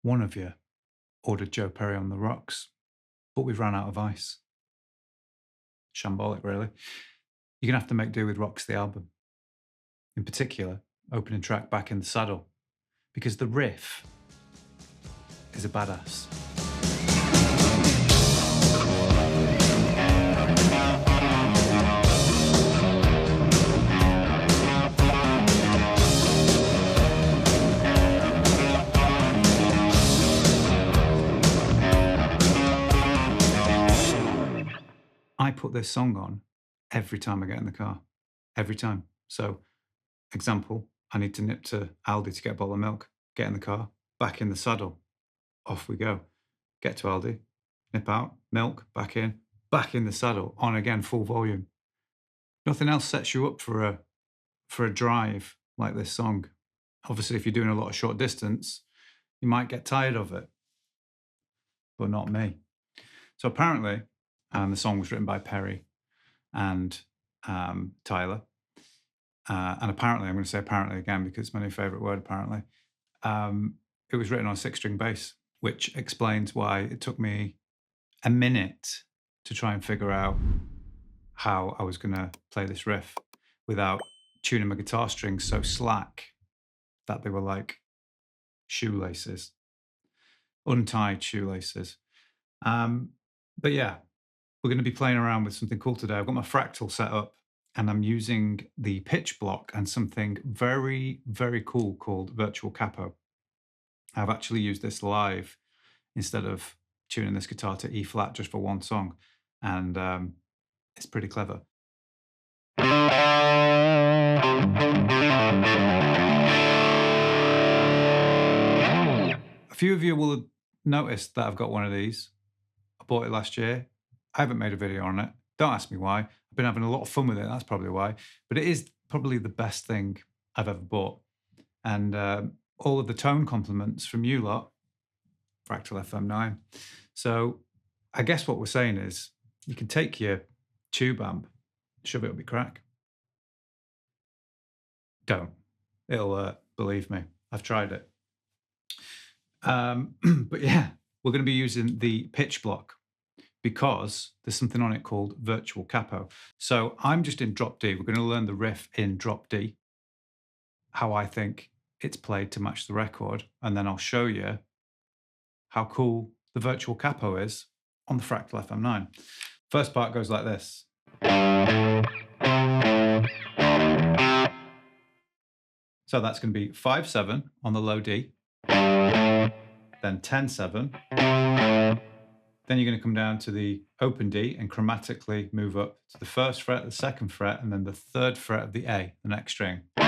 One of you ordered Joe Perry on the rocks, but we've run out of ice. Shambolic, really. You're going to have to make do with Rocks the album. In particular, opening track Back in the Saddle, because the riff is a badass. I put this song on every time I get in the car. Every time. So, example, I need to nip to Aldi to get a bottle of milk, get in the car, back in the saddle, off we go. Get to Aldi, nip out, milk, back in the saddle, on again, full volume. Nothing else sets you up for a drive like this song. Obviously, if you're doing a lot of short distance, you might get tired of it, but not me. So apparently, the song was written by Perry and Tyler. And apparently, I'm going to say apparently again because it's my new favorite word, apparently. It was written on 6-string bass, which explains why it took me a minute to try and figure out how I was going to play this riff without tuning my guitar strings so slack that they were like shoelaces, untied shoelaces. But yeah, we're going to be playing around with something cool today. I've got my Fractal set up and I'm using the pitch block and something very, very cool called Virtual Capo. I've actually used this live instead of tuning this guitar to E flat just for one song. And it's pretty clever. A few of you will have noticed that I've got one of these. I bought it last year. I haven't made a video on it. Don't ask me why. I've been having a lot of fun with it. That's probably why. But it is probably the best thing I've ever bought. And all of the tone compliments from you lot, Fractal FM9. So I guess what we're saying is you can take your tube amp, shove it up your crack. Don't. It'll hurt, believe me. I've tried it. But yeah, we're going to be using the pitch block because there's something on it called Virtual Capo. So I'm just in drop D. We're going to learn the riff in drop D, how I think it's played to match the record, and then I'll show you how cool the Virtual Capo is on the Fractal FM9. First part goes like this. So that's going to be 5/7 on the low D, then 10/7. Then you're going to come down to the open D and chromatically move up to the first fret, the second fret, and then the third fret of the A, the next string. A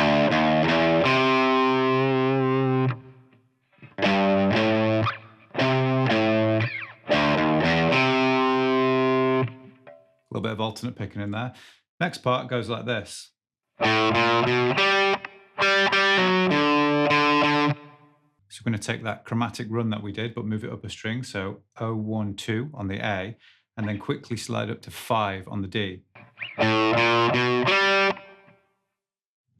little bit of alternate picking in there. Next part goes like this. So we're going to take that chromatic run that we did, but move it up a string. So 0, 1, 2 on the A, and then quickly slide up to 5 on the D.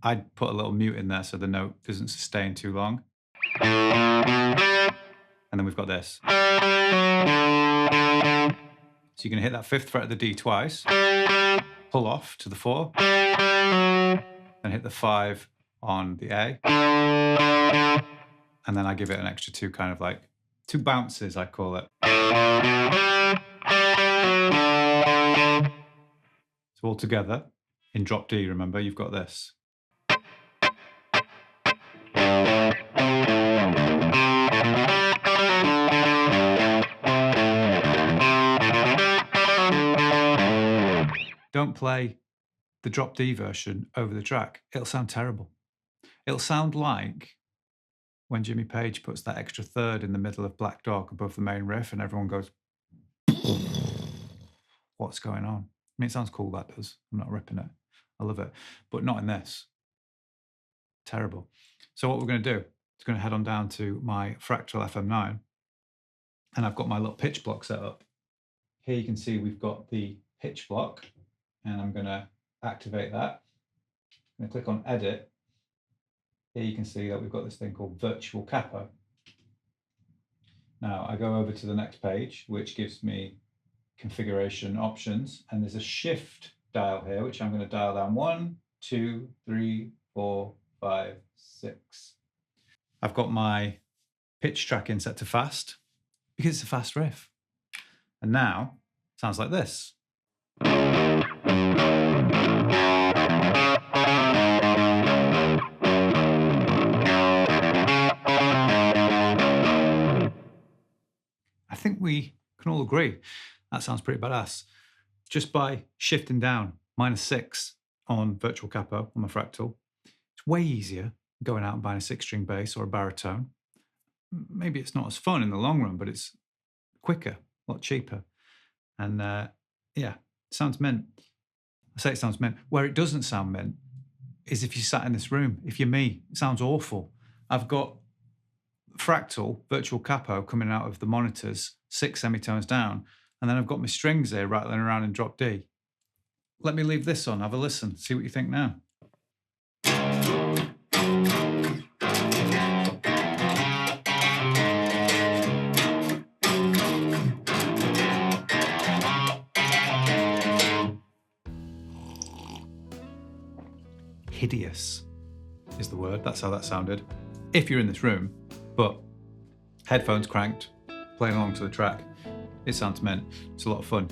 I'd put a little mute in there so the note doesn't sustain too long. And then we've got this. So you're going to hit that 5th fret of the D twice, pull off to the 4, then hit the 5 on the A, and then I give it an extra 2 kind of like 2 bounces, I call it. So all together in drop D, remember, you've got this. Don't play the drop D version over the track. It'll sound terrible. It'll sound like when Jimmy Page puts that extra third in the middle of Black Dog above the main riff and everyone goes, what's going on? I mean, it sounds cool, that does. I'm not ripping it. I love it. But not in this. Terrible. So what we're going to do is going to head on down to my Fractal FM9 and I've got my little pitch block set up. Here you can see we've got the pitch block and I'm going to activate that. I'm going to click on edit. Here you can see that we've got this thing called Virtual Capo. Now I go over to the next page, which gives me configuration options, and there's a shift dial here, which I'm going to dial down 1, 2, 3, 4, 5, 6. I've got my pitch tracking set to fast because it's a fast riff. And now it sounds like this. I think we can all agree that sounds pretty badass. Just by shifting down -6 on virtual capo on my Fractal, it's way easier going out and buying a 6-string bass or a baritone. Maybe it's not as fun in the long run, but it's quicker, a lot cheaper. And yeah, it sounds mint. I say it sounds mint. Where it doesn't sound mint is if you sat in this room. If you're me, it sounds awful. I've got Fractal, virtual capo coming out of the monitors, 6 semitones down, and then I've got my strings here rattling around in drop D. Let me leave this on, have a listen, see what you think now. Hideous is the word, that's how that sounded. If you're in this room, but headphones cranked, playing along to the track, it sounds mint. It's a lot of fun.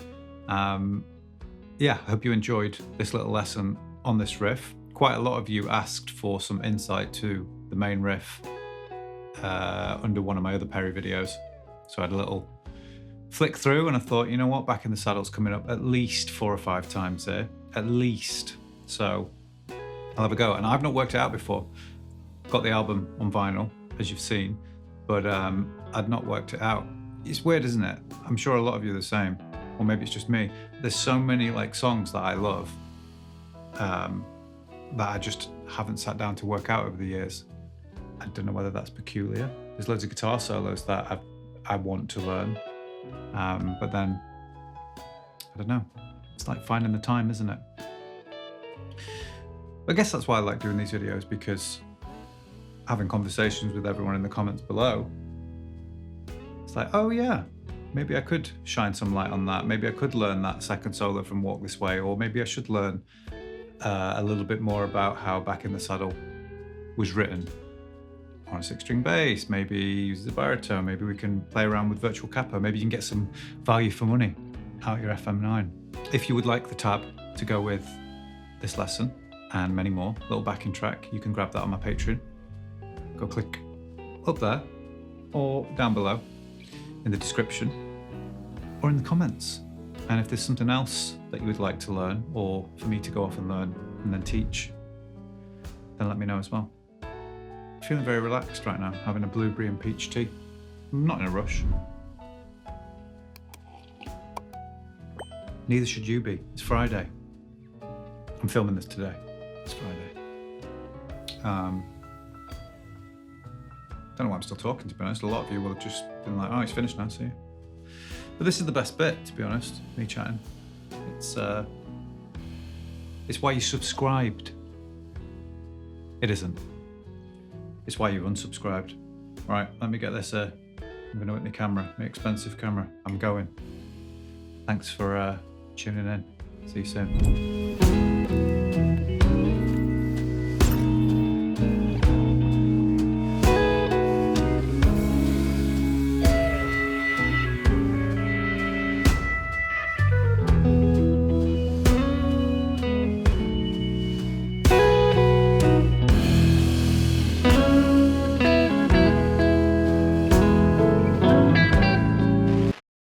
Yeah, I hope you enjoyed this little lesson on this riff. Quite a lot of you asked for some insight to the main riff under one of my other Perry videos. So I had a little flick through and I thought, you know what, Back in the Saddle's coming up at least 4 or 5 times here, at least. So I'll have a go. And I've not worked it out before. Got the album on vinyl, as you've seen, but I'd not worked it out. It's weird, isn't it? I'm sure a lot of you are the same, or maybe it's just me. There's so many like songs that I love that I just haven't sat down to work out over the years. I don't know whether that's peculiar. There's loads of guitar solos that I want to learn, but then, I don't know. It's like finding the time, isn't it? I guess that's why I like doing these videos, because having conversations with everyone in the comments below, it's like, oh yeah, maybe I could shine some light on that. Maybe I could learn that second solo from Walk This Way, or maybe I should learn a little bit more about how Back in the Saddle was written on a 6-string bass. Maybe use the baritone. Maybe we can play around with virtual capo. Maybe you can get some value for money out your FM9. If you would like the tab to go with this lesson and many more, little backing track, you can grab that on my Patreon. Go click up there or down below in the description or in the comments. And if there's something else that you would like to learn, or for me to go off and learn and then teach, then let me know as well. I'm feeling very relaxed right now, having a blueberry and peach tea. I'm not in a rush. Neither should you be. It's Friday. I'm filming this today. It's Friday. Don't know why I'm still talking, to be honest. A lot of you will have just been like, oh, it's finished now, see you. But this is the best bit, to be honest, me chatting. It's why you subscribed. It isn't. It's why you unsubscribed. Right, let me get this, I'm gonna with my camera, my expensive camera. I'm going. Thanks for tuning in. See you soon.